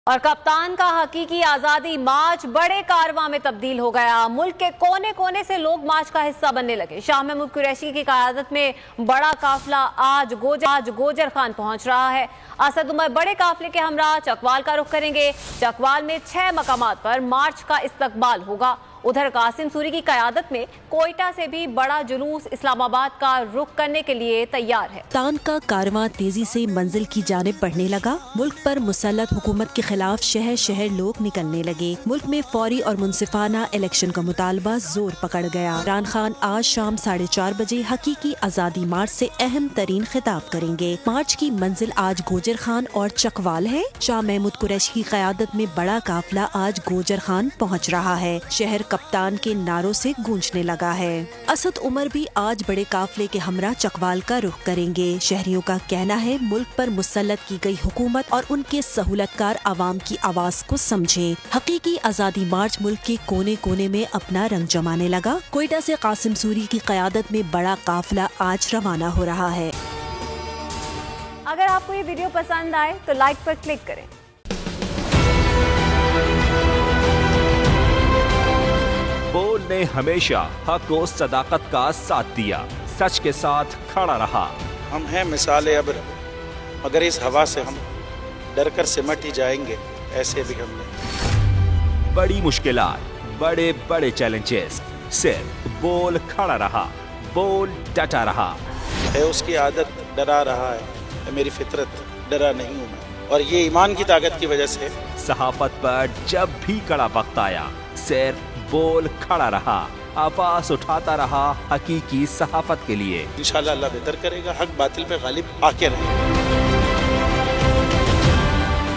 اور کپتان کا حقیقی آزادی مارچ بڑے کارواں میں تبدیل ہو گیا۔ ملک کے کونے کونے سے لوگ مارچ کا حصہ بننے لگے۔ شاہ محمود قریشی کی قیادت میں بڑا قافلہ آج گوجر خان پہنچ رہا ہے۔ اسد عمر بڑے قافلے کے ہمراہ چکوال کا رخ کریں گے۔ چکوال میں 6 مقامات پر مارچ کا استقبال ہوگا۔ ادھر قاسم سوری کی قیادت میں کوئٹہ سے بھی بڑا جلوس اسلام آباد کا رخ کرنے کے لیے تیار ہے۔ کپتان کا کارواں تیزی سے منزل کی جانب بڑھنے لگا۔ ملک پر مسلط حکومت کے خلاف شہر شہر لوگ نکلنے لگے۔ ملک میں فوری اور منصفانہ الیکشن کا مطالبہ زور پکڑ گیا۔ عمران خان آج شام 4:30 بجے حقیقی آزادی مارچ سے اہم ترین خطاب کریں گے۔ مارچ کی منزل آج گوجر خان اور چکوال ہے۔ شاہ محمود قریشی کی قیادت میں بڑا قافلہ آج گوجر خان پہنچ رہا ہے۔ شہر کپتان کے نعروں سے گونجنے لگا ہے۔ اسد عمر بھی آج بڑے قافلے کے ہمراہ چکوال کا رخ کریں گے۔ شہریوں کا کہنا ہے ملک پر مسلط کی گئی حکومت اور ان کے سہولتکار عوام کی آواز کو سمجھے۔ حقیقی آزادی مارچ ملک کے کونے کونے میں اپنا رنگ جمانے لگا۔ کوئٹہ سے قاسم سوری کی قیادت میں بڑا قافلہ آج روانہ ہو رہا ہے۔ اگر آپ کو یہ ویڈیو پسند آئے تو لائک پر کلک کریں۔ بول نے ہمیشہ حق و صداقت کا ساتھ دیا، سچ کے ساتھ کھڑا رہا۔ ہم ہیں مثال ابر، مگر اس ہوا سے ہم ڈر کر سمٹ ہی جائیں گے، ایسے بھی ہم نے بڑی مشکلات، بڑے بڑے چیلنجز، صرف بول کھڑا رہا، بول ڈٹا رہا۔ ہے اس کی عادت ڈرا رہا ہے، میری فطرت ڈرا نہیں ہوں میں، اور یہ ایمان کی طاقت کی وجہ سے۔ صحافت پر جب بھی کڑا وقت آیا، صرف بول کھڑا رہا، آواز اٹھاتا رہا حقیقی صحافت کے لیے۔ انشاءاللہ اللہ بہتر کرے گا، حق باطل پہ غالب آ کے رہے گا۔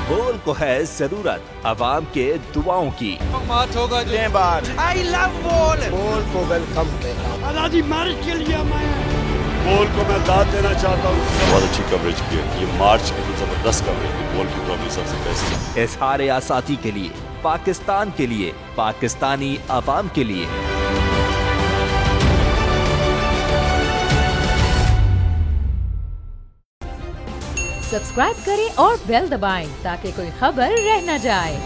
بول کو ہے ضرورت عوام کے دعاؤں کی۔ مارچ ہوگا جو I love بول کو ویلکم آزادی مارچ کے لیے میں بول کو میں داد دینا چاہتا ہوں۔ بہت اچھی کوریج کی ہے، یہ مارچ کی زبردست کوریج ہے، بول کی پروگرام سب سے بیسٹ۔ اظہار آزادی کے لیے، پاکستان کے لیے، پاکستانی عوام کے لیے۔ سبسکرائب کریں اور بیل دبائیں تاکہ کوئی خبر رہ نہ جائے۔